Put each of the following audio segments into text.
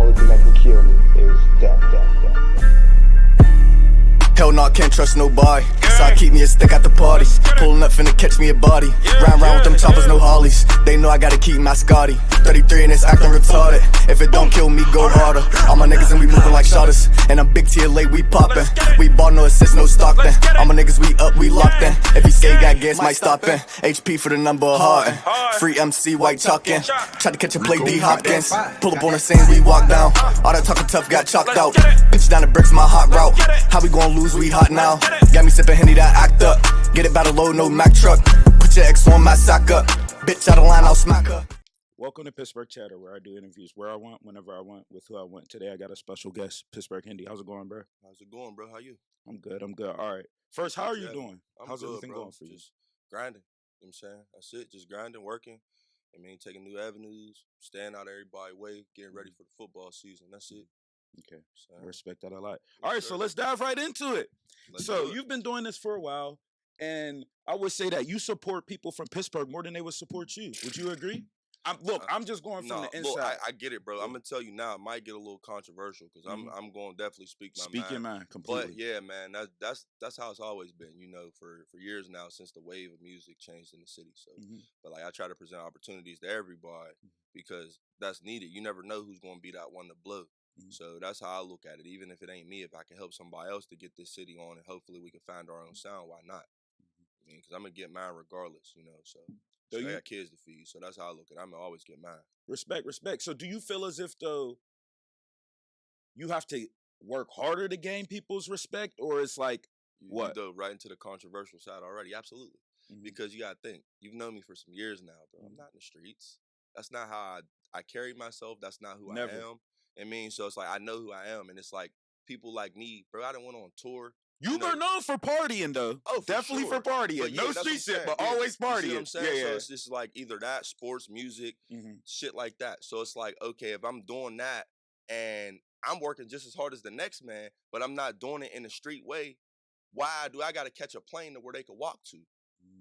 only thing that can kill me is death. Hell no, I can't trust nobody. So I keep me a stick at the party. Pulling up finna catch me a body. Round with them choppers, no Harleys. They know I gotta keep my Scotty. 33 and it's acting retarded. If it don't kill me, go harder. All my niggas and we moving like shotters. And I'm big TLA, we poppin'. We bought no assist, no Stockton. All my niggas, we up, we locked in. If he say he got gas, might stop in. HP for the number of Harden. Free MC, white talkin'. Tried to catch a play, D Hopkins. Pull up on the scene, we walk down. All that talking tough got chalked out. Pitch down the bricks, my hot route. How we gon' lose? We hot now. Got me sippin' Hendy, that act up. Get it by the load, no Mack truck. Put your ex on my sock up. Bitch out of line, I'll smack her. Welcome to Pittsburgh Chatter, where I do interviews where I want, whenever I want, with who I want. Today I got a special guest, Pittsburgh Hendy. How's it going, bro? How's it going, bro? How you? I'm good. All right. First, how are you doing? How's good, everything bro. going for you? Just grinding. You know what I'm saying? That's it. Just grinding, working. I mean, taking new avenues, staying out of everybody's way, getting ready for the football season. That's it. Okay. So, I respect that a lot. yes, All right, sir. so let's dive right into it. Let's So do it. you've been doing this for a while, and I would say that you support people from Pittsburgh more than they would support you. Would you agree? I'm just going from the inside. Look, I get it, bro. I'm gonna tell you now. It might get a little controversial because I'm going to definitely speak my Speak mind. your mind completely. But yeah, man, that's how it's always been. You know, for years now, since the wave of music changed in the city. So, but like I try to present opportunities to everybody because that's needed. You never know who's gonna be that one to blow. So that's how I look at it. Even if it ain't me, if I can help somebody else to get this city on, and hopefully we can find our own sound, why not? I mean, because I'm gonna get mine regardless, you know. So I got kids to feed, so that's how I look at it. I'm gonna always get mine. Respect. So do you feel as if though you have to work harder to gain people's respect, or it's like what? You dove right into the controversial side already. Absolutely, because you gotta think. You've known me for some years now, bro. I'm not in the streets. That's not how I carry myself. That's not who I am. I mean, so it's like I know who I am, and it's like people like me, bro. I done went on tour. You were known for partying though. Oh, definitely sure. for partying. But yeah, No that's what street I'm shit, saying. but Yeah. always You partying. see what I'm saying? Yeah. So it's just like either that, sports, music, shit like that. So it's like, okay, if I'm doing that and I'm working just as hard as the next man, but I'm not doing it in a street way, why do I got to catch a plane to where they could walk to?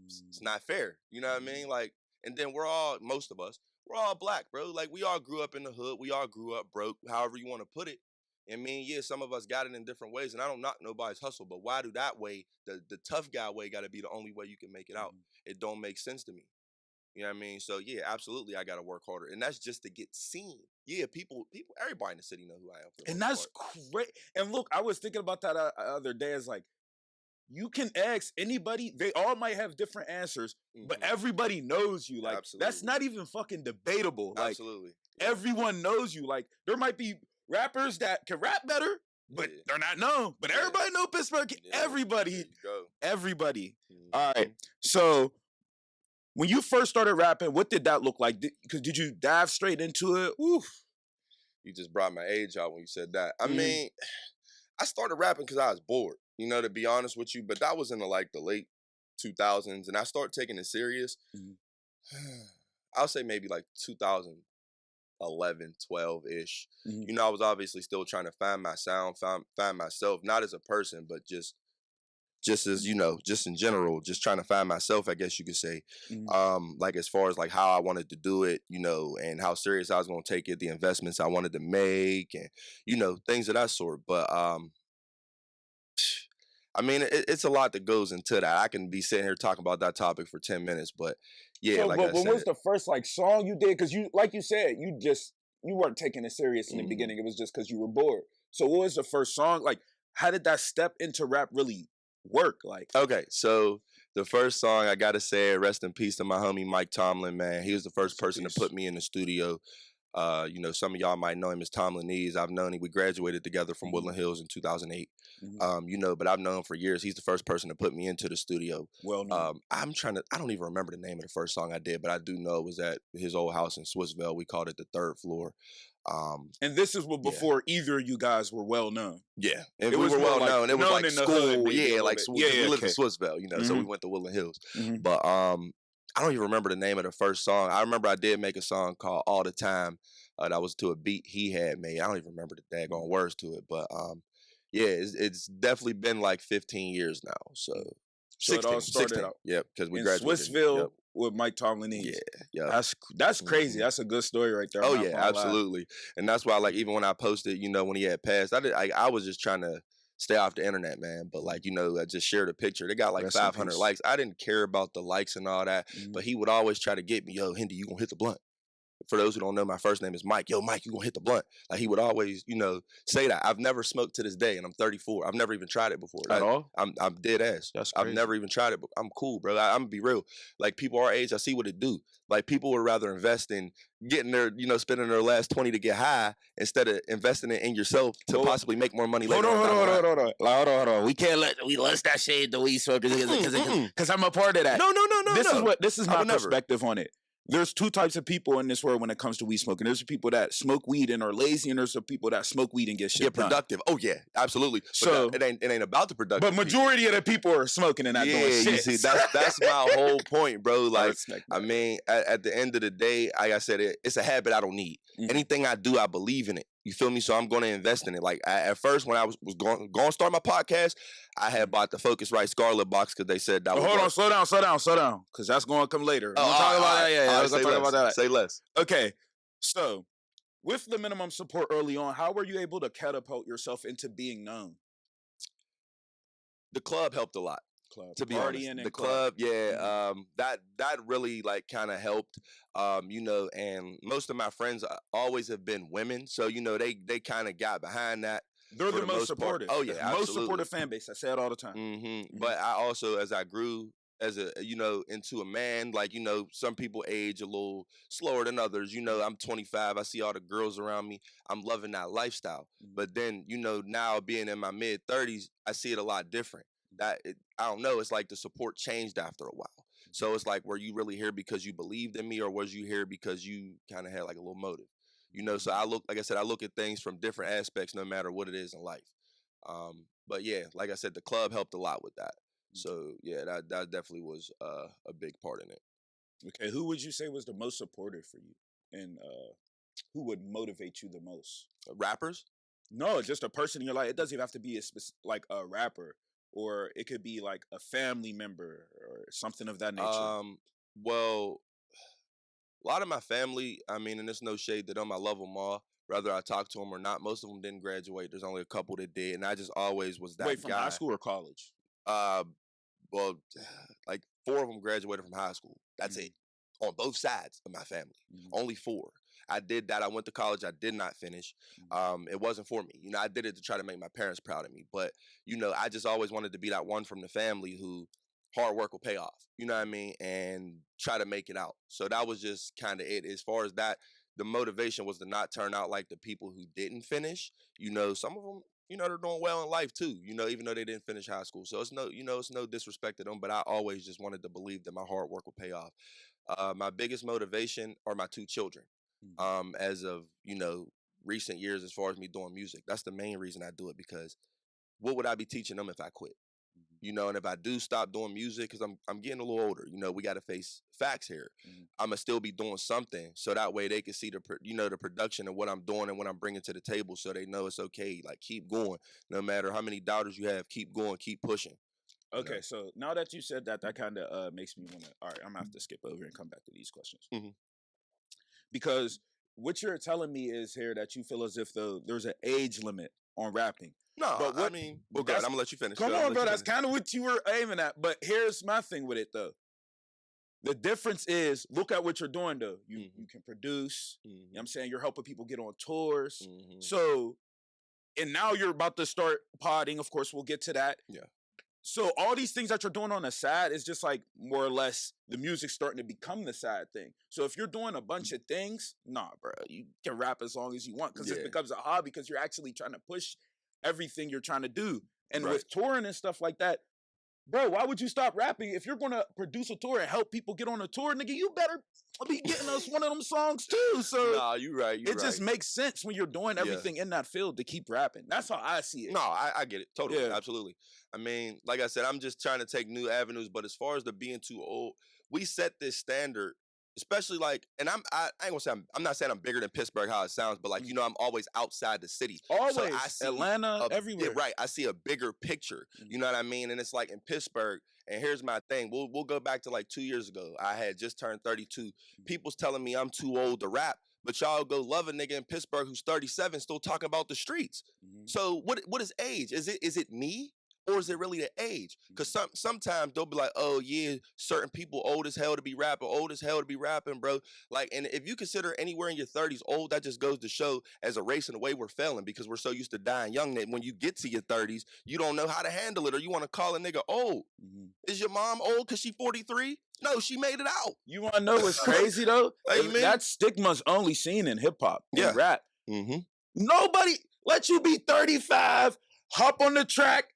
It's not fair. You know what I mean? Like, and then most of us, we're all black, bro. Like, we all grew up in the hood. We all grew up broke, however you want to put it. I mean, yeah, some of us got it in different ways, and I don't knock nobody's hustle, but why do that way, the tough guy way, got to be the only way you can make it out? It don't make sense to me. You know what I mean? So, yeah, absolutely, I got to work harder, and that's just to get seen. Yeah, people, everybody in the city know who I am. And that's great. And look, I was thinking about that other day. It's like, you can ask anybody, they all might have different answers, but everybody knows you. Like, that's not even fucking debatable. Like, absolutely. Everyone knows you. Like, there might be rappers that can rap better, but they're not known. But everybody know Pittsburgh. Everybody. Everybody. All right. So when you first started rapping, what did that look like? Did you dive straight into it? Oof. You just brought my age out when you said that. I mean, I started rapping because I was bored, you know, to be honest with you. But that was in the late 2000s. And I started taking it serious. I'll say maybe like 2011, 12-ish. You know, I was obviously still trying to find my sound, find myself, not as a person, but just as, you know, just in general, just trying to find myself, I guess you could say. Like as far as like how I wanted to do it, you know, and how serious I was going to take it, the investments I wanted to make, and, you know, things of that sort. But I mean, it's a lot that goes into that. I can be sitting here talking about that topic for 10 minutes, but yeah, so, like but I when said. was the first like song you did? Because you, like you said, you weren't taking it serious in the beginning. It was just because you were bored. So what was the first song? Like, how did that step into rap really work? Like, okay, so the first song, I gotta say, rest in peace to my homie Mike Tomlin, man. He was the first person to put me in the studio. You know, some of y'all might know him as Tomlinese. I've known him. We graduated together from Woodland Hills in 2008. You know, but I've known him for years. He's the first person to put me into the studio. Well, I don't even remember the name of the first song I did, but I do know it was at his old house in Swissvale. We called it the Third Floor. And this is before either of you guys were well known. Yeah, and we were well known. It was like school. Yeah, like we lived in Swissvale, you know, so we went to Woodland Hills. But I don't even remember the name of the first song. I remember I did make a song called All the Time. That was to a beat he had made. I don't even remember the daggone words to it. But yeah, it's definitely been like 15 years now. So 16, it all started 16. out Yep, because we in graduated. Swissvale, yep. with Mike Tomlin is. Yeah. That's crazy. That's a good story right there. Oh yeah, absolutely. And that's why, like, even when I posted, you know, when he had passed, I was just trying to stay off the internet, man. But like, you know, I just shared a picture. They got like 500 likes. I didn't care about the likes and all that, but he would always try to get me, yo, Hendy, you gonna hit the blunt. For those who don't know, my first name is Mike. Yo, Mike, you gonna hit the blunt. Like, he would always, you know, say that. I've never smoked to this day, and I'm 34. I've never even tried it before. At all? I'm dead ass. That's crazy. I've never even tried it, but I'm cool, bro. I'm gonna be real. Like, people our age, I see what it do. Like, people would rather invest in getting their, you know, spending their last 20 to get high instead of investing it in yourself to possibly make more money later. Hold on. We can't let that shade the weed smokers because I'm a part of that. No. This is my perspective on it. There's two types of people in this world when it comes to weed smoking. There's the people that smoke weed and are lazy, and there's the people that smoke weed and get shit done. Productive. Oh yeah, absolutely. So it ain't about the productive. But majority of the people are smoking and not doing shit. You see, that's my whole point, bro. Like, I mean, at the end of the day, like I said, it's a habit I don't need. Anything I do, I believe in it. You feel me? So I'm going to invest in it. Like, at first, when I was going to start my podcast, I had bought the Focusrite Scarlet box because they said that was... Hold on, slow down, because that's going to come later. We'll talk about that. Yeah, we're going to talk about that. Say less. Okay, so with the minimum support early on, how were you able to catapult yourself into being known? The club helped a lot. To be honest, the club, that really like kind of helped, you know. And most of my friends always have been women, so you know they kind of got behind that. They're the most supportive. Oh yeah, most supportive fan base. I say it all the time. But I also, as I grew as a, you know, into a man, like, you know, some people age a little slower than others. You know, I'm 25. I see all the girls around me. I'm loving that lifestyle. But then, you know, now being in my mid 30s, I see it a lot different. I don't know, it's like the support changed after a while. So it's like, were you really here because you believed in me, or was you here because you kind of had like a little motive? You know, so I look at things from different aspects no matter what it is in life. But yeah, like I said, the club helped a lot with that. So yeah, that definitely was a big part in it. Okay, who would you say was the most supportive for you? And who would motivate you the most? Rappers? No, just a person in your life. It doesn't even have to be like a rapper. Or it could be like a family member or something of that nature. Well, a lot of my family, I mean, and there's no shade to them. I love them all. Whether I talk to them or not, most of them didn't graduate. There's only a couple that did, and I just always was that guy. Wait, from high school or college? Well, like 4 of them graduated from high school. That's it. On both sides of my family. Only 4. I did that. I went to college. I did not finish. It wasn't for me. You know, I did it to try to make my parents proud of me. But, you know, I just always wanted to be that one from the family who hard work will pay off. You know what I mean? And try to make it out. So that was just kind of it. As far as that, the motivation was to not turn out like the people who didn't finish. You know, some of them, you know, they're doing well in life too, you know, even though they didn't finish high school. So it's no, you know, it's no disrespect to them, but I always just wanted to believe that my hard work would pay off. My biggest motivation are my 2 children. As of, you know, recent years, as far as me doing music, that's the main reason I do it, because what would I be teaching them if I quit? You know, and if I do stop doing music, because I'm getting a little older, you know, we got to face facts here. I'm gonna still be doing something, so that way they can see the, you know, the production of what I'm doing and what I'm bringing to the table, so they know it's okay. Like, keep going, no matter how many doubters you have. Keep going, keep pushing. Okay, you know? So now that you said that, that kind of makes me want to. All right, I'm gonna have to skip over and come back to these questions. Because what you're telling me is here that you feel as if there's an age limit on rapping. No, but what, I mean, well, God, I'm gonna let you finish. Come on, bro. That's kind of what you were aiming at. But here's my thing with it, though. The difference is, look at what you're doing, though. You can produce. You know what I'm saying? You're helping people get on tours. So, and now you're about to start podding. Of course, we'll get to that. Yeah. So all these things that you're doing on the side is just like more or less the music's starting to become the side thing. So if you're doing a bunch of things, nah, bro, you can rap as long as you want, because it becomes a hobby, because you're actually trying to push everything you're trying to do. And with touring and stuff like that, bro, why would you stop rapping? If you're going to produce a tour and help people get on a tour, nigga, you better be getting us one of them songs too. So nah, you right. It just makes sense when you're doing everything in that field to keep rapping. That's how I see it. No, I get it. Totally. Yeah. Absolutely. I mean, like I said, I'm just trying to take new avenues. But as far as the being too old, we set this standard Especially like, and I ain't gonna say I'm not saying I'm bigger than Pittsburgh how it sounds, but like you know I'm always outside the city. Always, so I see Atlanta, everywhere. right, I see a bigger picture. You know what I mean? And it's like in Pittsburgh. And here's my thing. We'll go back to like 2 years ago. I had just turned 32. People's telling me I'm too old to rap, but y'all go love a nigga in Pittsburgh who's 37 still talking about the streets. So what is age? Is it me? Or is it really the age? Because sometimes they'll be like, oh yeah, certain people old as hell to be rapping, bro. Like, and if you consider anywhere in your 30s old, that just goes to show as a race in the way we're failing because we're so used to dying young that when you get to your 30s, you don't know how to handle it or you want to call a nigga old. Is your mom old because she 43? No, she made it out. You want to know what's crazy though? That stigma's only seen in hip hop and rap. Nobody let you be 35, hop on the track,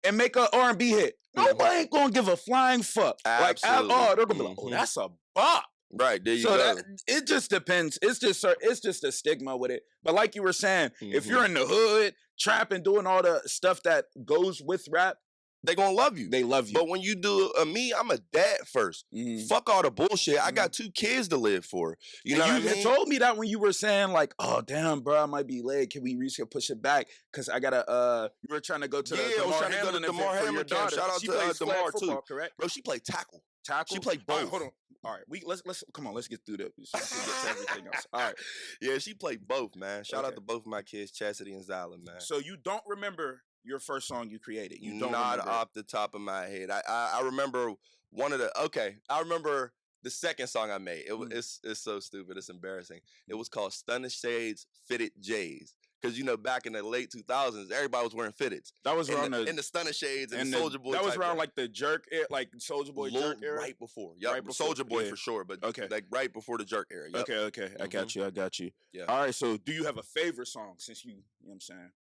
and make an R&B hit. Nobody ain't gonna give a flying fuck. Absolutely. Like at all. They're gonna be like, oh, that's a bop. Right, there you go. It just depends. It's just a stigma with it. But like you were saying, if you're in the hood, trapping, doing all the stuff that goes with rap, they gonna love you. They love you. But when you do me, I'm a dad first. Fuck all the bullshit. I got 2 kids to live for. You know what I mean? Told me that when you were saying like, oh damn, bro, I might be late. Can we push it back? Because I gotta. You were trying to go to I was trying to go to the DeMar Hamlin camp. Shout out to DeMar too. Correct? Bro, she played tackle. Tackle. She played both. Right, hold on. All right, let's come on. Let's get through this. Let's get to everything else. All right. Yeah, she played both, man. Shout out to both of my kids, Chastity and Zyla, man. So you don't remember your first song you created? You don't Not remember off the top of my head. I remember I remember the second song I made. It's so stupid. It's embarrassing. It was called Stunner Shades Fitted J's. Because, you know, back in the late 2000s, everybody was wearing fitteds. That was around in the Stunner Shades and the Soulja Boy. That was around like the jerk era, like Soulja Boy jerk era? Right before. Yeah, right Soulja Boy for sure, but like right before the jerk era. Yep. Okay. I got you. Yeah. All right, so do you have a favorite song since you know what I'm saying?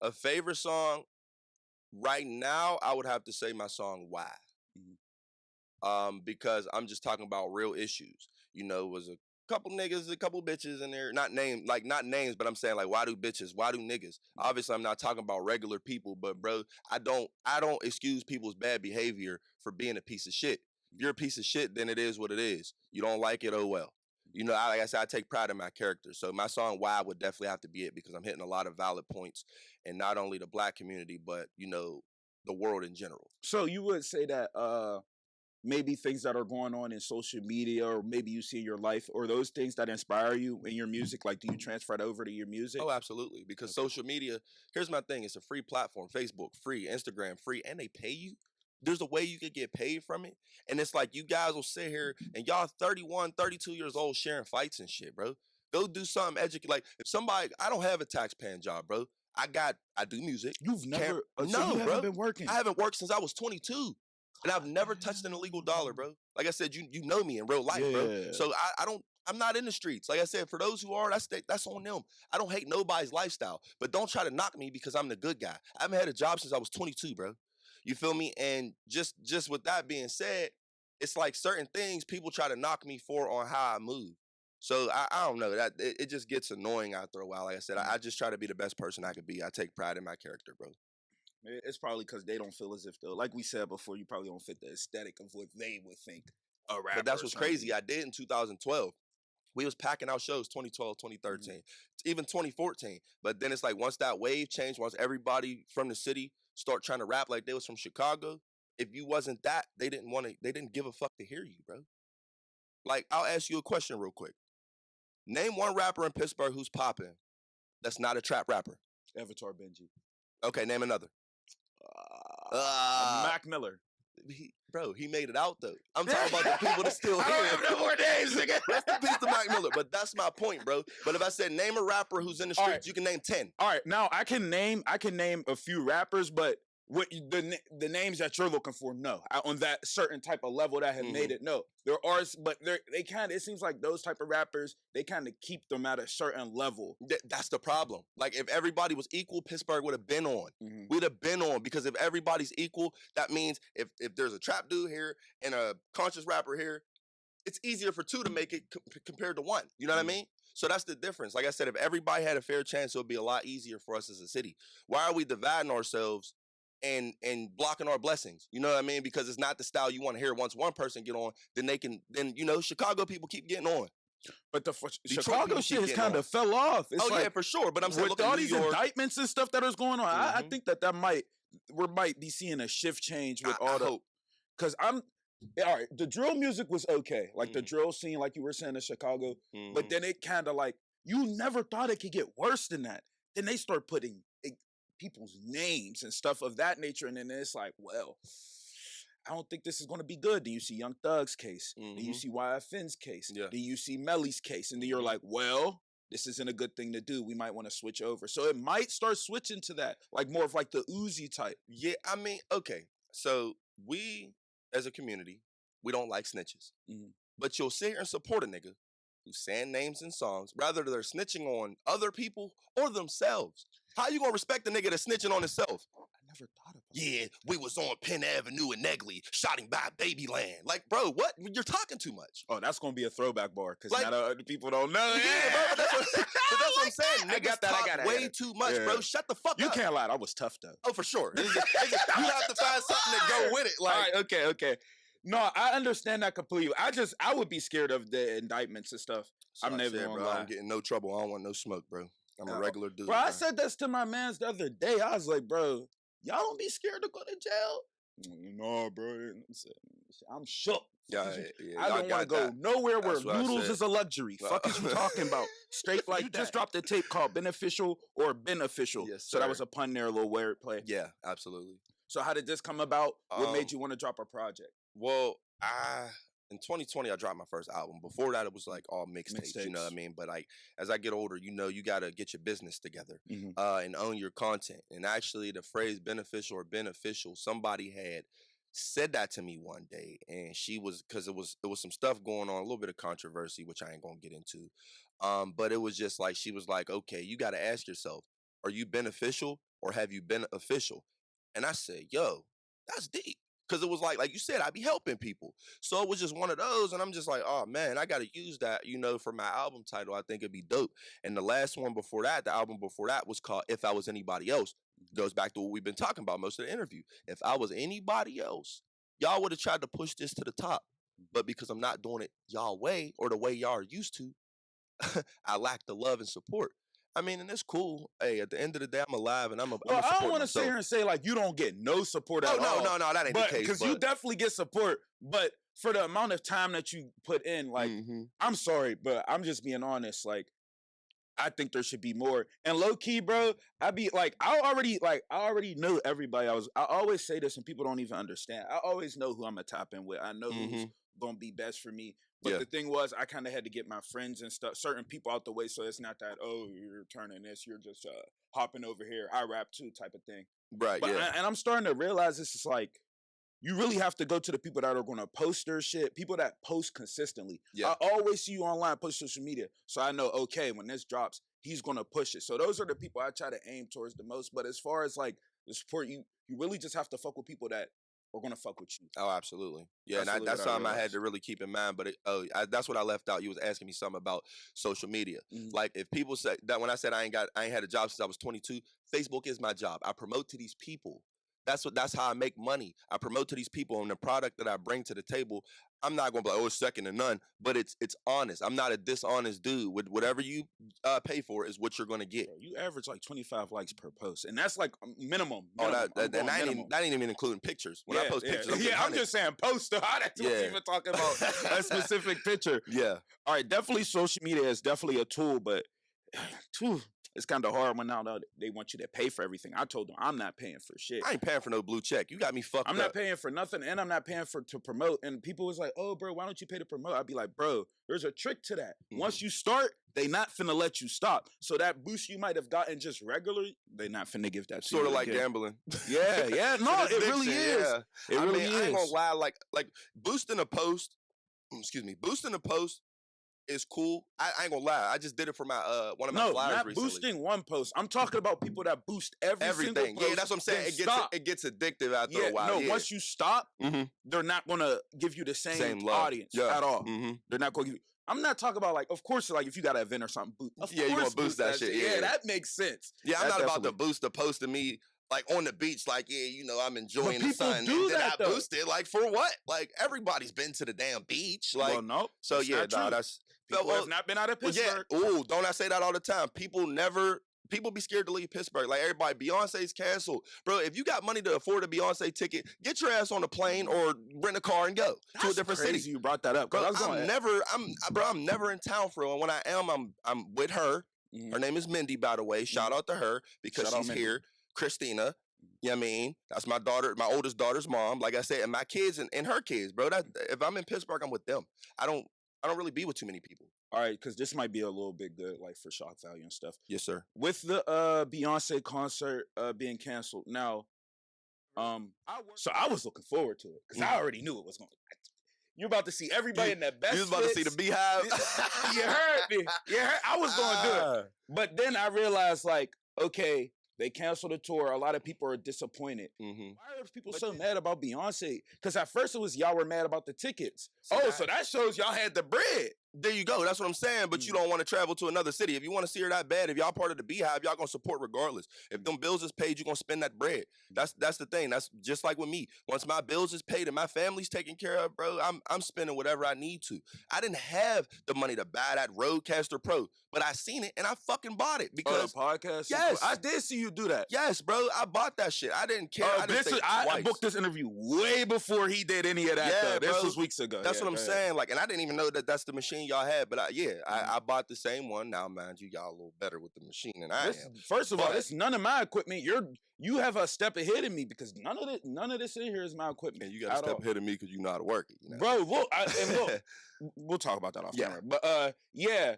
A favorite song right now, I would have to say my song Why. Because I'm just talking about real issues. You know, it was a couple niggas, a couple bitches in there. Not names, but I'm saying like, why do bitches? Why do niggas? Obviously, I'm not talking about regular people, but bro, I don't excuse people's bad behavior for being a piece of shit. If you're a piece of shit, then it is what it is. You don't like it, oh well. You know, like I said, I take pride in my character. So my song Why would definitely have to be it because I'm hitting a lot of valid points in not only the black community, but, you know, the world in general. So you would say that maybe things that are going on in social media or maybe you see in your life or those things that inspire you in your music, like do you transfer it over to your music? Oh, absolutely. Because social media, here's my thing. It's a free platform. Facebook, free. Instagram, free. And they pay you. There's a way you could get paid from it. And it's like you guys will sit here and y'all 31, 32 years old sharing fights and shit, bro. Go do something educated. Like if somebody, I don't have a tax-paying job, bro. I do music. You've never, no, you bro. haven't been working. I haven't worked since I was 22. And I've never touched an illegal dollar, bro. Like I said, you know me in real life, bro. So I'm not in the streets. Like I said, for those who are, that's on them. I don't hate nobody's lifestyle. But don't try to knock me because I'm the good guy. I haven't had a job since I was 22, bro. You feel me? And just with that being said, it's like certain things people try to knock me for on how I move. So I don't know. That it just gets annoying after a while. Like I said, I just try to be the best person I could be. I take pride in my character, bro. It's probably because they don't feel as if, though, like we said before, you probably don't fit the aesthetic of what they would think a rapper. But that's what's crazy. I did in 2012. We was packing out shows 2012, 2013, even 2014. But then it's like once that wave changed, once everybody from the city start trying to rap like they was from Chicago, if you wasn't that, they didn't give a fuck to hear you, bro. Like, I'll ask you a question real quick. Name one rapper in Pittsburgh who's popping that's not a trap rapper. Avatar Benji. Okay, name another. Mac Miller. He made it out though. I'm talking about the people that's still here. I don't have no more names, nigga. Rest in peace to Mac Miller. But that's my point, bro. But if I said name a rapper who's in the streets, you can name 10. All right, now I can name a few rappers, but what the names that you're looking for, no. On that certain type of level that have made it, no. There are, but it seems like those type of rappers, they kind of keep them at a certain level. That's the problem. Like if everybody was equal, Pittsburgh would have been on. We'd have been on because if everybody's equal, that means if there's a trap dude here and a conscious rapper here, it's easier for two to make it compared to one. You know what I mean? So that's the difference. Like I said, if everybody had a fair chance, it would be a lot easier for us as a city. Why are we dividing ourselves and blocking our blessings. You know what I mean? Because it's not the style you want to hear. Once one person get on, then Chicago people keep getting on. But the Chicago shit has kind of fell off. It's yeah, for sure. But I'm saying, with all these indictments and stuff that is going on, I think that we might be seeing a shift change with because all right, the drill music was okay. Like the drill scene, like you were saying in Chicago, but then it kind of like, you never thought it could get worse than that. Then they start putting people's names and stuff of that nature, and then it's like, well, I don't think this is going to be good. Then you see Young Thug's case. Then you see YFN's case. Then you see Melly's case. And then you're like, well, this isn't a good thing to do. We might want to switch over. So it might start switching to that, like more of like the Uzi type. Yeah, I mean, okay. So we, as a community, we don't like snitches. But you'll sit here and support a nigga who's saying names in songs, rather they're snitching on other people or themselves. How you gonna respect the nigga that's snitching on himself? Never thought about that. We was on Penn Avenue in Negley, shot him by Babyland. Like, bro, what? You're talking too much. Oh, that's gonna be a throwback bar because now the people don't know. Yeah, bro, but that's what I'm saying. Niggas talk way too much, bro. Shut the fuck up. You can't lie. I was tough though. Oh, for sure. You have to find something to go with it. Like, all right, okay. No, I understand that completely. I would be scared of the indictments and stuff. So I'm never gonna lie. I'm getting no trouble. I don't want no smoke, bro. I'm a regular dude. Bro, I said this to my mans the other day. I was like, bro, y'all don't be scared to go to jail? No, bro. I'm shook. Yeah, I don't want to go nowhere where noodles is a luxury. Fuck is you talking about? Straight like that. You just dropped a tape called Beneficial or Beneficial. Yes, sir. So that was a pun there, a little wordplay. Yeah, absolutely. So how did this come about? What made you want to drop a project? Well, in 2020, I dropped my first album. Before that, it was like all mixtapes, you know what I mean? But like, as I get older, you got to get your business together and own your content. And actually, the phrase beneficial or beneficial, somebody had said that to me one day. And she was, because it was some stuff going on, a little bit of controversy, which I ain't going to get into. But it was just like, she was like, okay, you got to ask yourself, are you beneficial or have you been official? And I said, yo, that's deep. Because it was like you said, I be helping people. So it was just one of those, and I'm just like, oh, man, I got to use that, for my album title. I think it'd be dope. And the last one before that, the album before that was called If I Was Anybody Else. Goes back to what we've been talking about most of the interview. If I was anybody else, y'all would have tried to push this to the top. But because I'm not doing it y'all way or the way y'all are used to, I lack the love and support. I mean, and it's cool. Hey, at the end of the day, I'm alive, and I'm a well, I don't want to sit here and say, like, you don't get no support at all. No, that ain't the case. Because you definitely get support, but for the amount of time that you put in, like, I'm sorry, but I'm just being honest. Like, I think there should be more. And low key, bro, I already know everybody. I always say this, and people don't even understand. I always know who I'm gonna tap in with. I know who's gonna be best for me. But the thing was, I kind of had to get my friends and stuff, certain people out the way, so it's not that, oh, you're turning this, you're just hopping over here, I rap too type of thing. Right, but and I'm starting to realize this is like, you really have to go to the people that are going to post their shit, people that post consistently. I always see you online, post social media, so I know, okay, when this drops, he's going to push it. So those are the people I try to aim towards the most. But as far as like the support, you really just have to fuck with people that are going to fuck with you. Oh, absolutely. Yeah, and that's something I had to really keep in mind. But that's what I left out. You was asking me something about social media. Like, if people say that, when I said I ain't had a job since I was 22, Facebook is my job. I promote to these people. That's how I make money. I promote to these people, and the product that I bring to the table, I'm not going to be like, oh, it's second to none, but it's honest. I'm not a dishonest dude. With whatever you pay for is what you're going to get. You average like 25 likes per post, and that's like minimum. That ain't even including pictures. When I post pictures, I'm just saying post. That's even talking about a specific picture. Yeah. All right, definitely social media is definitely a tool, but it's kind of hard when now they want you to pay for everything. I told them I'm not paying for shit. I ain't paying for no blue check. You got me fucked up. I'm not paying for nothing, and I'm not paying to promote. And people was like, oh, bro, why don't you pay to promote? I'd be like, bro, there's a trick to that. Once you start, they not finna let you stop. So that boost you might have gotten just regularly, they not finna give that to you. Sort of like gambling. Yeah. No, it really is. Yeah. It really is. I ain't gonna lie, like boosting a post, boosting a post is cool. I ain't gonna lie. I just did it for my one of my flyers recently. Not boosting one post. I'm talking about people that boost everything. Single post. Yeah, that's what I'm saying. It gets addictive after a while. No, once you stop, they're not gonna give you the same audience at all. They're not gonna give you. I'm not talking about, like, of course, like, if you got an event or something, you gonna boost that shit. Yeah, that makes sense. Yeah, I'm not about to boost a post to me. like on the beach, like, yeah, you know, I'm enjoying the people sun. do And then that, I though. boosted, like, for what? Like, everybody's been to the damn beach. Like, well, nope. so that's yeah, not nah, true. that's People well, have not been out of well, Pittsburgh. yeah. Ooh, don't I say that all the time? People be scared to leave Pittsburgh. Like everybody, Beyonce's canceled. Bro, if you got money to afford a Beyonce ticket, get your ass on a plane or rent a car and go to a different crazy city. you brought that up. Bro, I'm I'm never in town for real. And when I am, I'm with her. Mhm. Her name is Mindy, by the way. Shout out to her because Shout out she's Mindy. here. Christina. You know what I mean? That's my daughter, my oldest daughter's mom. Like I said, and my kids and her kids, bro. That if I'm in Pittsburgh, I'm with them. I don't really be with too many people. All right, because this might be a little bit good, like for shock value and stuff. Yes, sir. With the Beyonce concert being canceled, now, so I was looking forward to it because I already knew it was going. You're about to see everybody in their best. You was about to see the Beehive. You heard me. You heard. I was going to do it, but then I realized, like, okay, they canceled the tour. A lot of people are disappointed. Mm-hmm. Why are people so mad about Beyonce? Because at first it was y'all were mad about the tickets. See, so that shows y'all had the bread. There you go. That's what I'm saying. But you don't want to travel to another city. If you want to see her that bad, if y'all part of the Beehive, y'all gonna support regardless. If them bills is paid, you gonna spend that bread. That's the thing. That's just like with me. Once my bills is paid and my family's taken care of, bro, I'm spending whatever I need to. I didn't have the money to buy that Rodecaster Pro, but I seen it and I fucking bought it because podcast. Yes. I did see you do that. yes, bro, I bought that shit. I didn't care. I didn't think I twice. booked this interview way before he did any of that. Yeah, though. This bro. was weeks ago. That's Yeah, what I'm go ahead. saying. Like, and I didn't even know that that's the machine y'all had. But I bought the same one. Now, mind you, y'all a little better with the machine than I am. First of all, But- this none of my equipment. You have a step ahead of me because none of this in here is my equipment. And you got to at step all. ahead of me because you know how to work it. You know? Bro. Look, we'll talk about that off Yeah. camera. But yeah,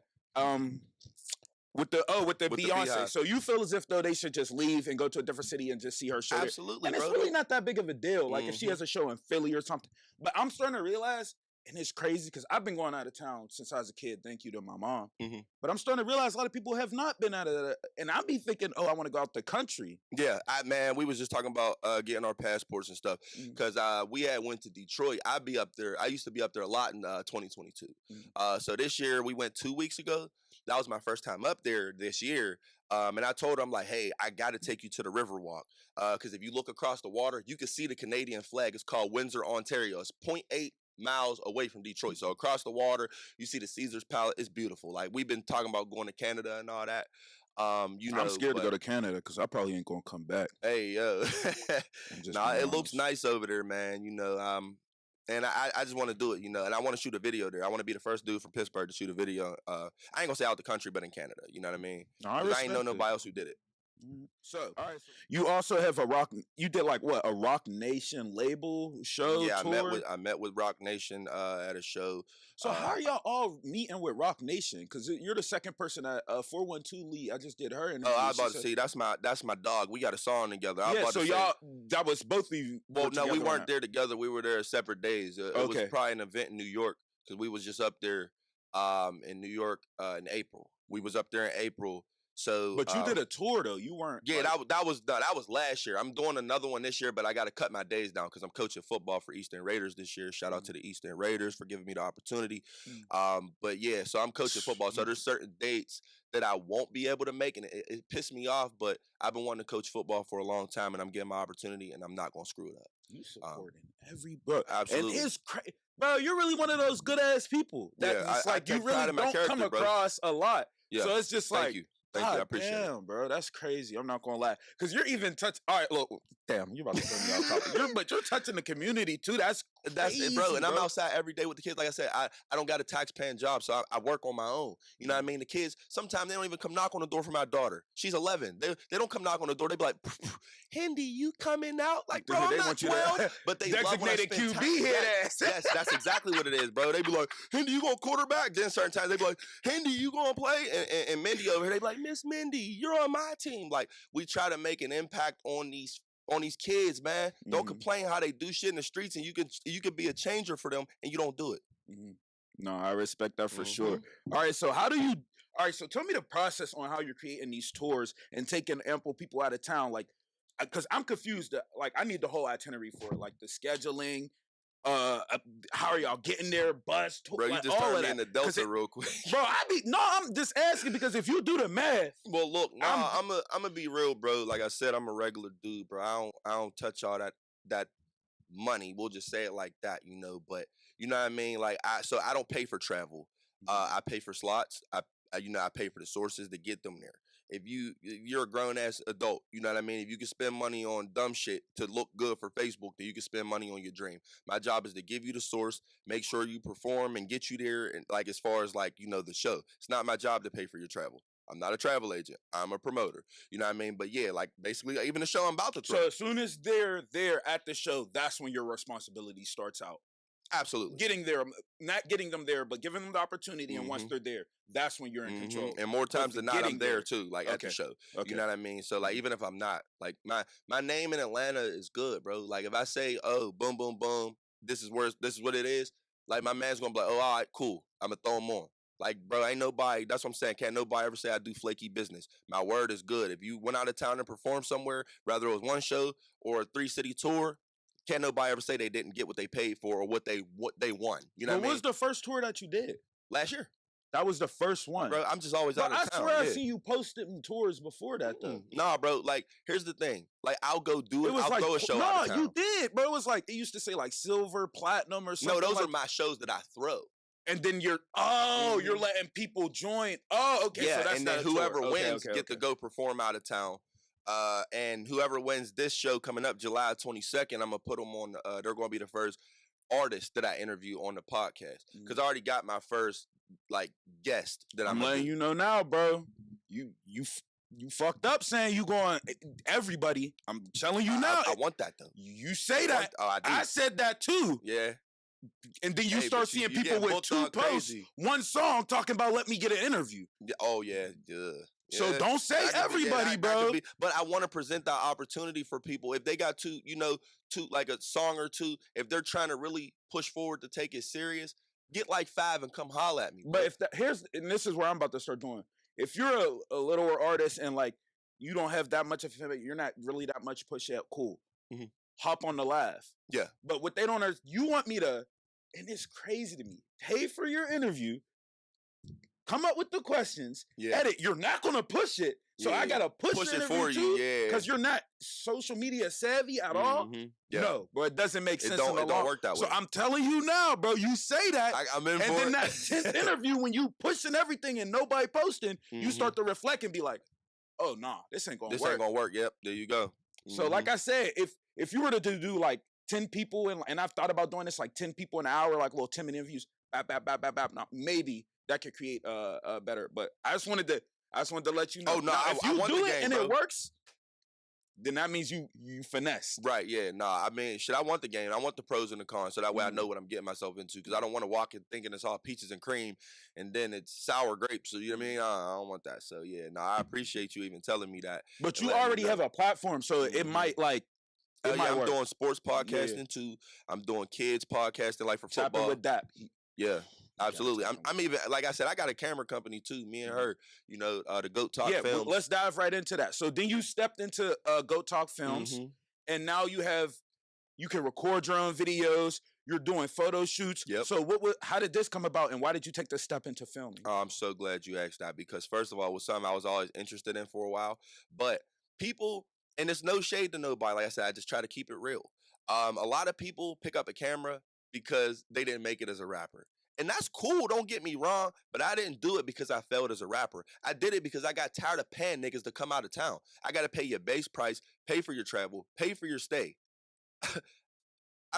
with the With the Beyonce. Beehive. So you feel as if though they should just leave and go to a different city and just see her show. Absolutely, And bro. it's really not that big of a deal. Like if she Mhm. has a show in Philly or something. But I'm starting to realize, and it's crazy because I've been going out of town since I was a kid. Thank you to my mom. Mhm. But I'm starting to realize a lot of people have not been out of that. And I'll be thinking, oh, I want to go out the country. Yeah, man, we was just talking about getting our passports and stuff Mhm. because we had went to Detroit. I'd be up there. I used to be up there a lot in 2022. Mhm. So this year we went 2 weeks ago. That was my first time up there this year. And I told him like, hey, I got to take you to the Riverwalk because if you look across the water, you can see the Canadian flag. It's called Windsor, Ontario. It's 0.8 miles away from Detroit. So across the water, you see the Caesar's Palace. It's beautiful. Like we've been talking about going to Canada and all that. You know, I'm scared to go but- to Canada because I probably ain't gonna come back. Hey yo, I'm just nah, being it looks honest. nice over there, man. You know, and I just want to do it, you know, and I want to shoot a video there. I want to be the first dude from Pittsburgh to shoot a video. I ain't gonna say out the country, but in Canada. You know what I mean? No, 'Cause I ain't know respect it. nobody else who did it. So, all right. You also have a Roc. You did like what, a Roc Nation label show? Yeah, tour? I met with Roc Nation at a show. So how are y'all all meeting with Roc Nation? Because you're the second person at 412 Lee. I just did her interview. Oh, I was She about to said- say that's my dog. We got a song together. I was Yeah, about so to say, y'all, that was both of you. well, were no, we together on weren't that. there together. We were there separate days. It Okay. was probably an event in New York because we was just up there in New York in April. We was up there in April. So, But you did a tour though. You weren't. yeah, like- that was last year. I'm doing another one this year, but I got to cut my days down because I'm coaching football for Eastern Raiders this year. Shout out to the Eastern Raiders for giving me the opportunity. But yeah, so I'm coaching football. So there's certain dates that I won't be able to make, and it pissed me off. But I've been wanting to coach football for a long time, and I'm getting my opportunity, and I'm not gonna screw it up. You supporting every bro. Absolutely. And it's crazy. Bro, you're really one of those good ass people. That Yeah, it's I like you take pride really in my don't come character, bro. across a lot. Yeah. So it's just Thank like, you. Thank you. I God appreciate it. damn, bro, that's crazy. I'm not gonna lie, because you're even touch. All right, look, damn, you're about to turn me off topic. But you're touching the community too. That's it, bro. crazy, And I'm outside every day with the kids. Like I said, I don't got a tax-paying job, so I work on my own. You know what I mean? The kids, sometimes they don't even come knock on the door for my daughter. She's 11. They don't come knock on the door. They be like, Hendy, you coming out? Like, bro, I'm They not want you to 12. But they love when I designated spend QB time. hit Yes, ass. yes, that's exactly what it is, bro. They be like, Hendy, you gonna quarterback? Then certain times they be like, Hendy, you gonna play? And Mindy over here, they be like, Miss Mindy, you're on my team. Like, we try to make an impact on these kids, man. Don't Mhm. complain how they do shit in the streets, and you can be a changer for them, and you don't do it. No, I respect that for sure. All right, so so tell me the process on how you're creating these tours and taking ample people out of town. Like, because I'm confused. Like, I need the whole itinerary for it, like the scheduling. How are y'all getting there? Bus, Bro, you like, just all turned of me that. into Delta real quick. Bro, I'm just asking because if you do the math. Well, look, I'm gonna be real, bro. Like I said, I'm a regular dude, bro. I don't touch all that money. We'll just say it like that, you know. But you know what I mean? Like I don't pay for travel. I pay for slots. I pay for the sources to get them there. If you're a grown ass adult, you know what I mean? If you can spend money on dumb shit to look good for Facebook, then you can spend money on your dream. My job is to give you the source, make sure you perform and get you there. And like, as far as like, you know, the show, it's not my job to pay for your travel. I'm not a travel agent. I'm a promoter. You know what I mean? But yeah, like basically even the show I'm about to throw. So as soon as they're there at the show, that's when your responsibility starts out. Absolutely. Getting there, not getting them there, but giving them the opportunity. And once they're there, that's when you're in control. And more times than not, I'm there too, like at the show. Okay. You know what I mean? So like, even if I'm not, like my name in Atlanta is good, bro. Like if I say, oh, boom, boom, boom, this is what it is. Like my man's gonna be like, oh, all right, cool. I'm gonna throw him on. Like, bro, ain't nobody, that's what I'm saying. Can't nobody ever say I do flaky business. My word is good. If you went out of town and performed somewhere, whether it was one show or a 3-city tour, can't nobody ever say they didn't get what they paid for or what they won. You know what I mean? What was the first tour that you did? Last year. That was the first one. Bro, I'm just always out of town. I swear I see you posting tours before that, though. Nah, bro. Like, here's the thing. Like, I'll go do it. I'll throw a show out of town. No, you did, bro. It was like, it used to say like silver, platinum or something. No, those are my shows that I throw. And then you're letting people join. Oh, okay. Yeah, so that's and then whoever wins get to go perform out of town. And whoever wins this show coming up July 22nd, I'm gonna put them on. They're gonna be the first artist that I interview on the podcast because I already got my first like guest that I'm letting you know now, bro. You fucked up saying you going everybody. I'm telling you now. I want that though. You say that. I do. I said that too. Yeah. And then you start seeing people with 2 posts, one song talking about let me get an interview. Oh yeah. So don't say everybody, bro. But I want to present that opportunity for people. If they got two, like a song or two, if they're trying to really push forward to take it serious, get like 5 and come holler at me. Bro. But and this is where I'm about to start doing. If you're a littler artist and like you don't have that much of it, you're not really that much push out, cool. Hop on the live. Yeah. But what they don't understand, you want me to, and it's crazy to me, pay for your interview, come up with the questions, edit. You're not gonna push it, so I gotta push it for you, because you're not social media savvy at all. Yeah. No, bro, it doesn't make sense. It don't work that way. So I'm telling you now, bro. You say that, I'm in and for then it. that 10th interview, when you pushing everything and nobody posting, you start to reflect and be like, "Oh nah, this ain't gonna work." This ain't gonna work. Yep, there you go. So like I said, if you were to do like 10 people and I've thought about doing this like 10 people an hour, like little 10-minute interviews, now maybe that could create a better. But I just wanted to let you know. Oh no, now, if you want do the it game, and bro. it works, then that means you finesse. Right, yeah. Nah, I mean, I want the game. I want the pros and the cons, so that way I know what I'm getting myself into. Because I don't want to walk in thinking it's all peaches and cream, and then it's sour grapes. So you know what I mean? I don't want that. So yeah, I appreciate you even telling me that. But you already have a platform, so it might like. I'm doing sports podcasting too. I'm doing kids podcasting, like for football. Tapping with that. Yeah. Absolutely. I'm even, like I said, I got a camera company too. Me and her, the Goat Talk Films. Well, let's dive right into that. So then you stepped into Goat Talk Films, and now you can record your own videos. You're doing photo shoots. Yep. So how did this come about, and why did you take the step into filming? Oh, I'm so glad you asked that, because first of all, it was something I was always interested in for a while. But people, and it's no shade to nobody. Like I said, I just try to keep it real. A lot of people pick up a camera because they didn't make it as a rapper. And that's cool, don't get me wrong, but I didn't do it because I failed as a rapper. I did it because I got tired of paying niggas to come out of town. I got to pay your base price, pay for your travel, pay for your stay. I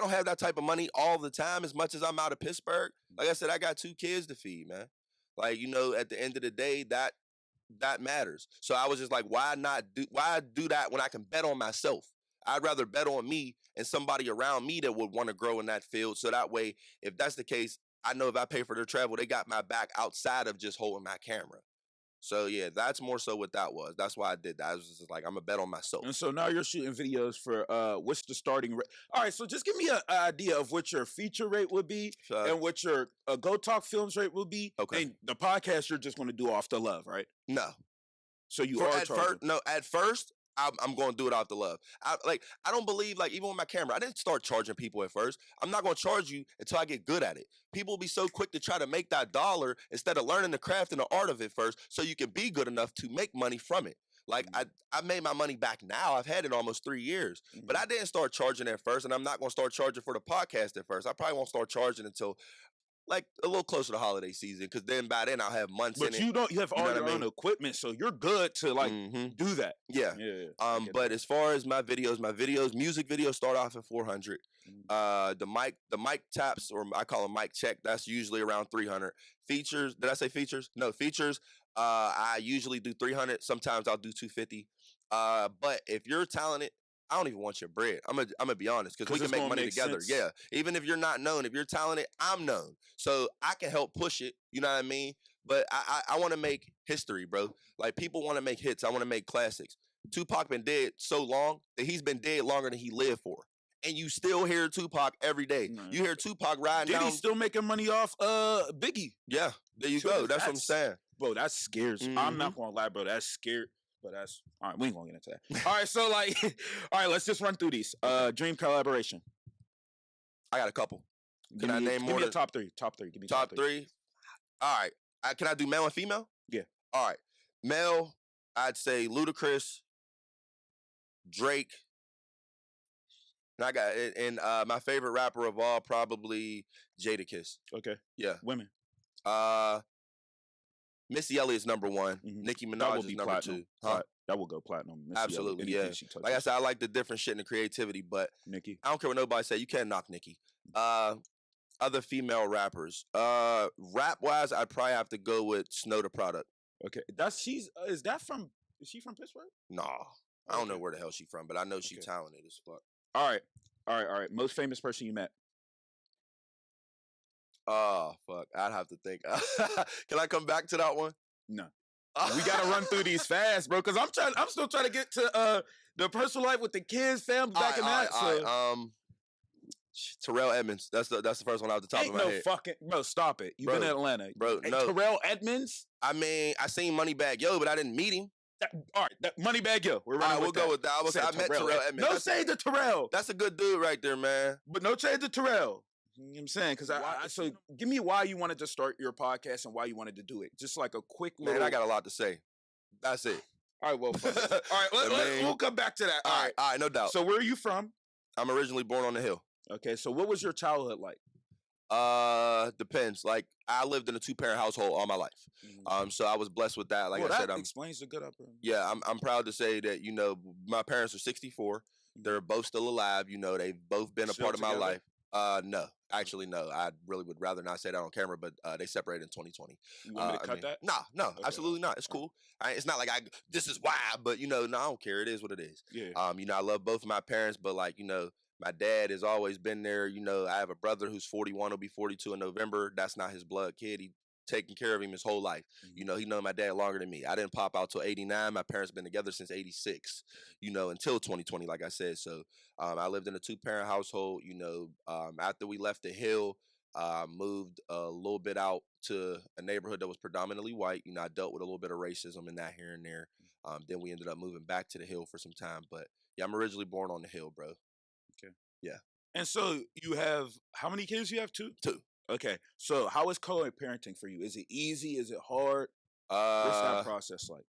don't have that type of money all the time as much as I'm out of Pittsburgh. Like I said, I got 2 kids to feed, man. Like, at the end of the day, that matters. So I was just like, why do that when I can bet on myself? I'd rather bet on me and somebody around me that would want to grow in that field. So that way, if that's the case, I know if I pay for their travel, they got my back outside of just holding my camera. So yeah, that's more so what that was. That's why I did that. I was just like, I'm going to bet on myself. And so now you're shooting videos for what's the starting rate? All right, so just give me an idea of what your feature rate would be and what your Go Talk Films rate will be. Okay. And the podcast you're just going to do off the love, right? No. So you at first, I'm going to do it out the love. I don't believe, like, even with my camera, I didn't start charging people at first. I'm not going to charge you until I get good at it. People will be so quick to try to make that dollar instead of learning the craft and the art of it first so you can be good enough to make money from it. Like, I made my money back now. I've had it almost 3 years. But I didn't start charging at first, and I'm not going to start charging for the podcast at first. I probably won't start charging until like a little closer to holiday season, because then by then I'll have months in it. But you have all your own equipment, so you're good to like do that. Yeah. But as far as my videos, music videos start off at 400. The mic taps, or I call them mic check, that's usually around 300. Features, did I say features? No, features, I usually do 300. Sometimes I'll do 250. But if you're talented, I don't even want your bread. I'm gonna be honest, because we can make money together. Sense. Yeah. Even if you're not known, if you're talented, I'm known. So I can help push it. You know what I mean? But I want to make history, bro. Like, people want to make hits. I want to make classics. Tupac been dead so long that he's been dead longer than he lived for. And you still hear Tupac every day. Right. You hear Tupac riding down. Diddy's still making money off Biggie. Yeah, there you go. That's what I'm saying. Bro, that scares. I'm not gonna lie, bro. That's scared. But that's all right. We ain't gonna get into that. All right, so like, all right, let's just run through these. Dream collaboration. I got a couple. Can I name more? Give me a top three. Top three. Give me top three. All right. Can I do male and female? Yeah. All right. Male, I'd say Ludacris, Drake. And I got it. And my favorite rapper of all, probably Jadakiss. Okay. Yeah. Women. Missy Elliott's number one. Nicki Minaj is number platinum. 2. Huh? That will go platinum. Missy Absolutely, yeah. Like I said, I like the different shit and the creativity, but Nicki. I don't care what nobody say. You can't knock Nicki. Other female rappers. Rap-wise, I'd probably have to go with Snow the Product. Okay. Is she from Pittsburgh? Nah. I don't know where the hell she's from, but I know she's talented as fuck. All right. Most famous person you met? Oh, fuck. I'd have to think. Can I come back to that one? No. We gotta run through these fast, bro, because I'm still trying to get to the personal life with the kids, family, back in that. Terrell Edmonds. That's the first one out the top of my head. Bro, stop it. You've been in Atlanta. Bro, no. Terrell Edmonds? I mean, I seen Moneybagg Yo, but I didn't meet him. All right, Moneybagg Yo. We'll go with that. I met Terrell Edmonds. No shade to Terrell. That's a good dude right there, man. But no shade to Terrell. You know what I'm saying? Because so give me why you wanted to start your podcast and why you wanted to do it. Just like a quick little... Man, I got a lot to say. That's it. All right, well, all right, we'll come back to that. All right, no doubt. So where are you from? I'm originally born on the Hill. Okay, so what was your childhood like? Depends. Like, I lived in a 2-parent household all my life. So I was blessed with that. Like I said, explains the good upbringing. Yeah, I'm proud to say that, you know, my parents are 64. They're both still alive. You know, they've both been a part of my life. No. Actually, no. I really would rather not say that on camera, but they separated in 2020. You want me to cut that? No, okay. Absolutely not. It's cool. It's not like this is why, but, you know, no, I don't care. It is what it is. Yeah. You know, I love both of my parents, but, like, you know, my dad has always been there. You know, I have a brother who's 41, will be 42 in November. That's not his blood kid. He taken care of him his whole life. You know, he known my dad longer than me. I didn't pop out till 89. My parents been together since 86, you know, until 2020, like I said. So I lived in a 2-parent household. You know, after we left the Hill, moved a little bit out to a neighborhood that was predominantly white. You know, I dealt with a little bit of racism in that here and there. Then we ended up moving back to the Hill for some time. But yeah, I'm originally born on the Hill, bro. Okay. Yeah. And so you have, how many kids you have? 2? 2. Okay. So how is co-parenting for you? Is it easy? Is it hard? What's that process like?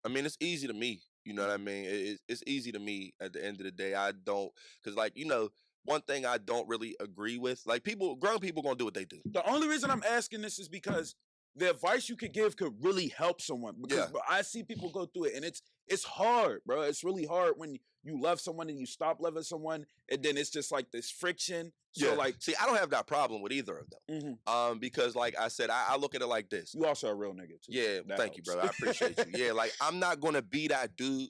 I mean, it's easy to me. You know what I mean? It's easy to me at the end of the day. I don't, because, like, you know, one thing I don't really agree with, like, grown people gonna do what they do. The only reason I'm asking this is because the advice you could give could really help someone. Because bro, I see people go through it, and it's hard, bro. It's really hard when you love someone and you stop loving someone, and then it's just like this friction. So like, see, I don't have that problem with either of them. Because, like I said, I look at it like this. You also a real nigga too. Yeah, thank you, brother. I appreciate you. Yeah, like, I'm not gonna be that dude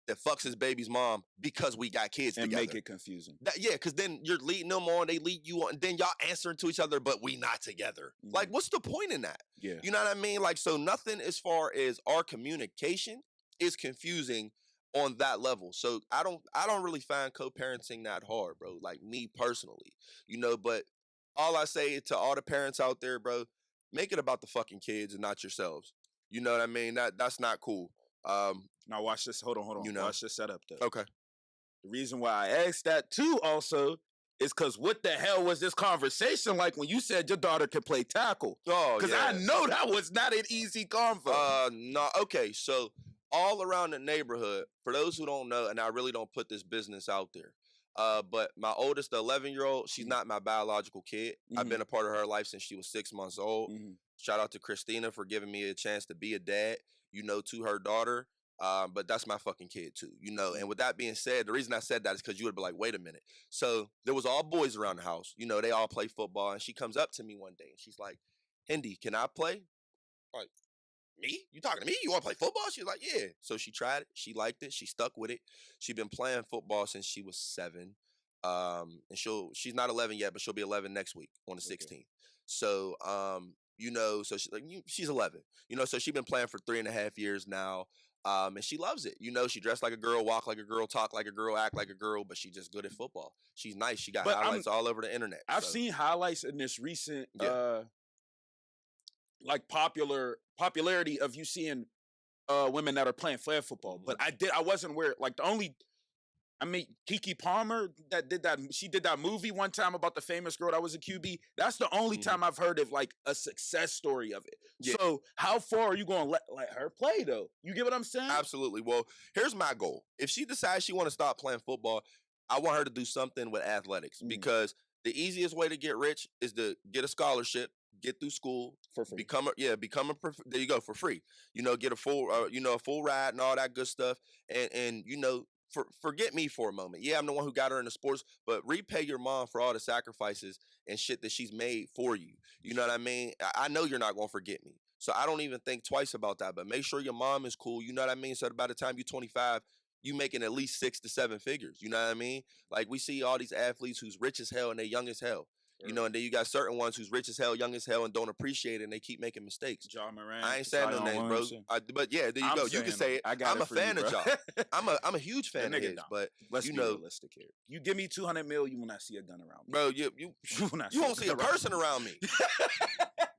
that fucks his baby's mom because we got kids and together. Make it confusing. Because then you're leading them on, they lead you on, and then y'all answering to each other, but we not together. Like, what's the point in that? Yeah. You know what I mean? Like, so nothing as far as our communication is confusing on that level. So I don't really find co-parenting that hard, bro. Like, me personally, you know, but all I say to all the parents out there, bro, make it about the fucking kids and not yourselves. You know what I mean? That's not cool. Now watch this. Hold on. You know. Watch this setup though. Okay. The reason why I asked that too also is because what the hell was this conversation like when you said your daughter could play tackle? Oh, Because I know that was not an easy convo. No. Okay, so all around the neighborhood, for those who don't know, and I really don't put this business out there, but my oldest, the 11-year-old, she's not my biological kid. I've been a part of her life since she was 6 months old. Shout out to Christina for giving me a chance to be a dad, to her daughter. But that's my fucking kid too, And with that being said, the reason I said that is because you would be like, wait a minute. So there was all boys around the house. They all play football. And she comes up to me one day and she's like, Hendy, can I play? I'm like, me? You talking to me? You want to play football? She's like, yeah. So she tried it. She liked it. She stuck with it. She's been playing football since she was 7. And she's not 11 yet, but she'll be 11 next week on the 16th. So, so she's 11. So she's been playing for 3.5 years now. And she loves it. She dressed like a girl, walk like a girl, talk like a girl, act like a girl, but she's just good at football. She's nice. She got highlights all over the internet. I've seen highlights in this recent, popularity of you seeing women that are playing flag football. But I wasn't aware, Keke Palmer she did that movie one time about the famous girl that was a QB. That's the only time I've heard of a success story of it. Yeah. So how far are you going to let her play though? You get what I'm saying? Absolutely. Well, here's my goal. If she decides she want to stop playing football, I want her to do something with athletics because the easiest way to get rich is to get a scholarship, get through school for free. There you go, for free. Get a full ride and all that good stuff. And forget me for a moment. Yeah, I'm the one who got her into sports, but repay your mom for all the sacrifices and shit that she's made for you. You know what I mean? I know you're not going to forget me. So I don't even think twice about that, but make sure your mom is cool. You know what I mean? So by the time you're 25, you making at least 6 to 7 figures. You know what I mean? Like we see all these athletes who's rich as hell and they young as hell. And then you got certain ones who's rich as hell, young as hell, and don't appreciate it, and they keep making mistakes. Ja Morant. I ain't saying no names, bro. But yeah, there you go. You can say it. I'm a fan of Ja. I'm a huge fan of his. But let's be realistic here. You give me $200 million, you will not see a gun around me, bro. You won't see a person around me.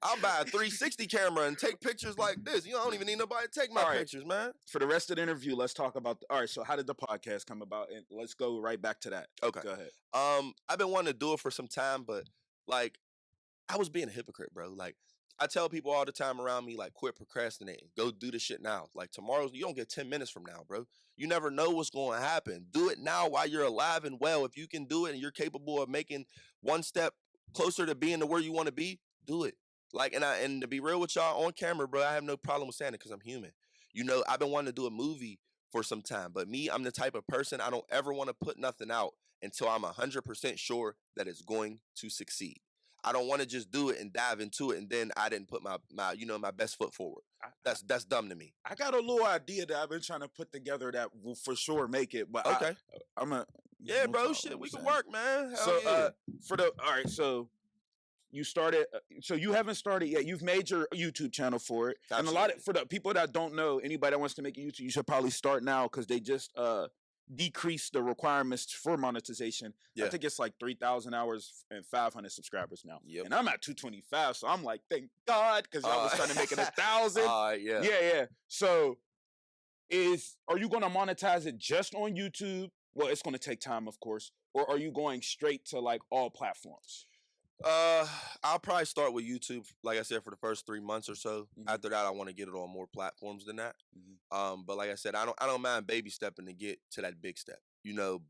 I'll buy a 360 camera and take pictures like this. I don't even need nobody to take my pictures, man. For the rest of the interview, let's talk about. All right, so how did the podcast come about? And let's go right back to that. Okay, go ahead. I've been wanting to do it for some time, but I was being a hypocrite, bro. I tell people all the time around me, quit procrastinating. Go do the shit now. Tomorrow, you don't get 10 minutes from now, bro. You never know what's going to happen. Do it now while you're alive and well. If you can do it and you're capable of making one step closer to being to where you want to be, do it. And to be real with y'all on camera, bro, I have no problem with saying it because I'm human. I've been wanting to do a movie for some time, but me, I'm the type of person, I don't ever want to put nothing out until I'm 100% sure that it's going to succeed. I don't want to just do it and dive into it and then I didn't put my best foot forward. That's dumb to me. I got a little idea that I've been trying to put together that will for sure make it. But okay, bro, shit, we can work, man. Hell yeah. So you started. So you haven't started yet. You've made your YouTube channel for it, Absolutely. And for the people that don't know, anybody that wants to make a YouTube, you should probably start now because they just decrease the requirements for monetization. Yeah. I think it's 3,000 hours and 500 subscribers now. Yep. And I'm at 225, so I'm like, thank God, because y'all was trying to make it 1,000. Yeah. Yeah. So are you going to monetize it just on YouTube? Well, it's going to take time, of course. Or are you going straight to all platforms? I'll probably start with YouTube, like I said, for the first 3 months or so. Mm-hmm. After that, I want to get it on more platforms than that. Mm-hmm. But like I said, I don't mind baby stepping to get to that big step,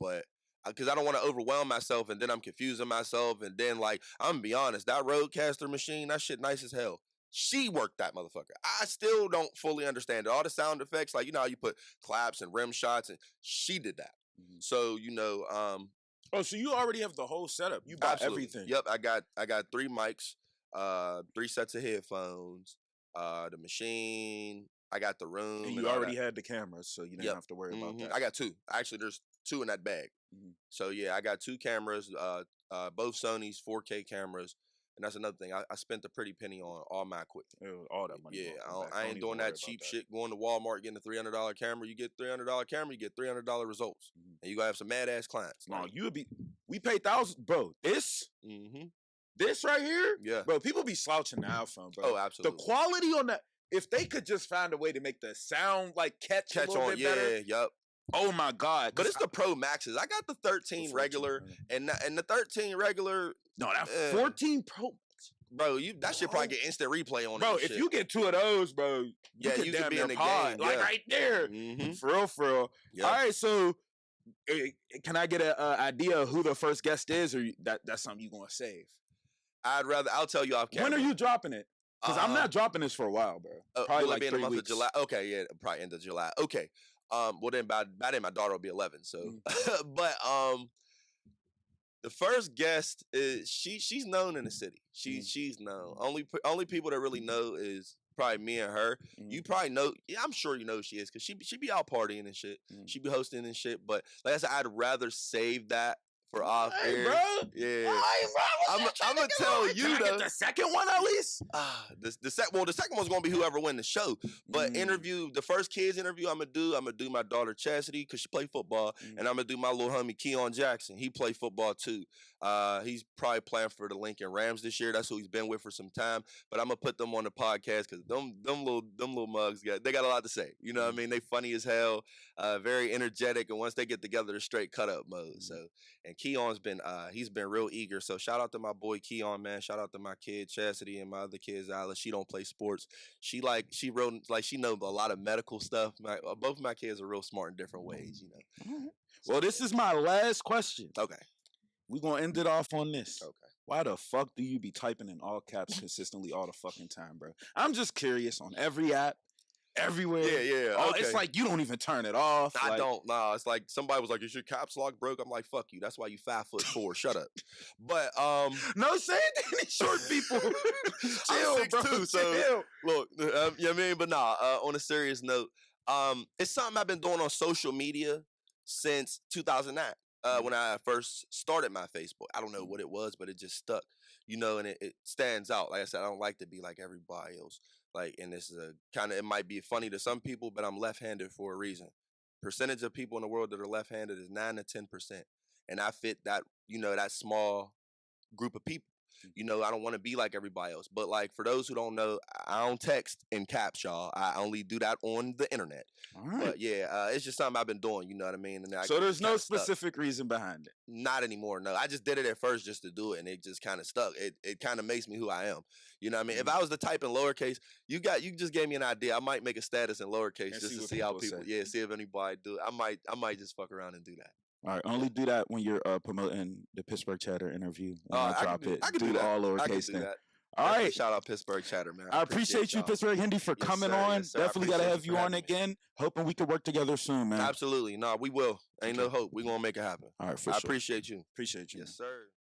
but because I don't want to overwhelm myself and then I'm confusing myself and then I'm gonna be honest, that Rodecaster machine, that shit nice as hell. She worked that motherfucker. I still don't fully understand it. All the sound effects, how you put claps and rim shots, and she did that. Mm-hmm. So Oh, so you already have the whole setup. You bought everything. Yep, I got 3 mics, 3 sets of headphones, the machine, I got the room. And you already had the cameras, so you didn't have to worry about that. I got 2. Actually, there's 2 in that bag. Mm-hmm. So yeah, I got 2 cameras, both Sony's 4K cameras. And that's another thing. I spent a pretty penny on all my equipment. All that money. Yeah, I ain't doing that cheap shit. Going to Walmart, getting a $300 camera. You get $300 camera, you get $300 results. Mm-hmm. And you gonna have some mad ass clients. No, we pay thousands, bro. This right here, yeah, bro. People be slouching the iPhone, bro. Oh, absolutely. The quality on that. if they could just find a way to make the sound like catch a little bit better. Yup. Oh my God. But it's the Pro Maxes. I got the 13 regular and the 13 regular. No, that 14 Pro. Bro, that shit probably get instant replay on it. Bro, if you get two of those, bro, you could be in the game. Like right there. For real. Yep. All right, so can I get an idea of who the first guest is, or that's something you gonna save? I'll tell you off camera. When are you dropping it? Because I'm not dropping this for a while, bro. Probably like in the month weeks. of July. Okay, yeah, probably end of July. Okay. Well then by then my daughter will be 11. So, but the first guest is she's known in the city. She's known. Only people that really know is probably me and her. You probably know. Yeah, I'm sure you know who she is because she be out partying and shit. She be hosting and shit. But like I said, I'd rather save that for off air. Bro. Yeah. Hey, bro, I'm gonna tell you though. though. The second one at least. The second one's gonna be whoever win the show. But the first kids interview I'm gonna do my daughter Chastity because she play football, and I'm gonna do my little homie Keon Jackson. He play football too. He's probably playing for the Lincoln Rams this year. That's who he's been with for some time. But I'm gonna put them on the podcast because them little mugs got a lot to say. You know what I mean? They funny as hell, very energetic, and once they get together, they're straight cut up mode. So and Keon's been he's been real eager. So shout out to my boy Keon, man. Shout out to my kid Chastity and my other kids, Alice. She don't play sports. She know a lot of medical stuff. Both of my kids are real smart in different ways, you know. Well, this is my last question. Okay. We're gonna end it off on this. Okay. Why the fuck do you be typing in all caps consistently all the fucking time, bro? I'm just curious on every app. Everywhere. Yeah. Oh, okay. It's like you don't even turn it off. I don't. Nah, it's like somebody was like, "Is your caps lock broke?" I'm like, "Fuck you. That's why you 5'4". Shut up." But no, say it to any short people. Chill, bro. 6'2", so look, you know what I mean. But nah. On a serious note, it's something I've been doing on social media since 2009. When I first started my Facebook, I don't know what it was, but it just stuck, you know, and it stands out. Like I said, I don't like to be like everybody else. Like, and this is it might be funny to some people, but I'm left-handed for a reason. Percentage of people in the world that are left-handed is 9 to 10%. And I fit that, you know, that small group of people. You know, I don't want to be like everybody else. But like for those who don't know, I don't text in caps, y'all. I only do that on the internet. All right. But yeah, it's just something I've been doing, you know what I mean? And so there's no specific reason behind it? Not anymore, no. I just did it at first just to do it, and it just kind of stuck. It kind of makes me who I am. You know what I mean? If I was to type in lowercase, you just gave me an idea. I might make a status in lowercase and just to see how people see if anybody do it. I might just fuck around and do that. All right, only do that when you're promoting the Pittsburgh Chatter interview. When I drop it. I can do that. All lowercase then. All right. Shout out Pittsburgh Chatter, man. I appreciate you, Pittsburgh Hendy, for coming on. Yes, definitely got to have you on again. Hoping we could work together soon, man. Absolutely. No, we will. Ain't no hope. We're going to make it happen. All right, for sure. I appreciate you. Appreciate you. Yes, sir.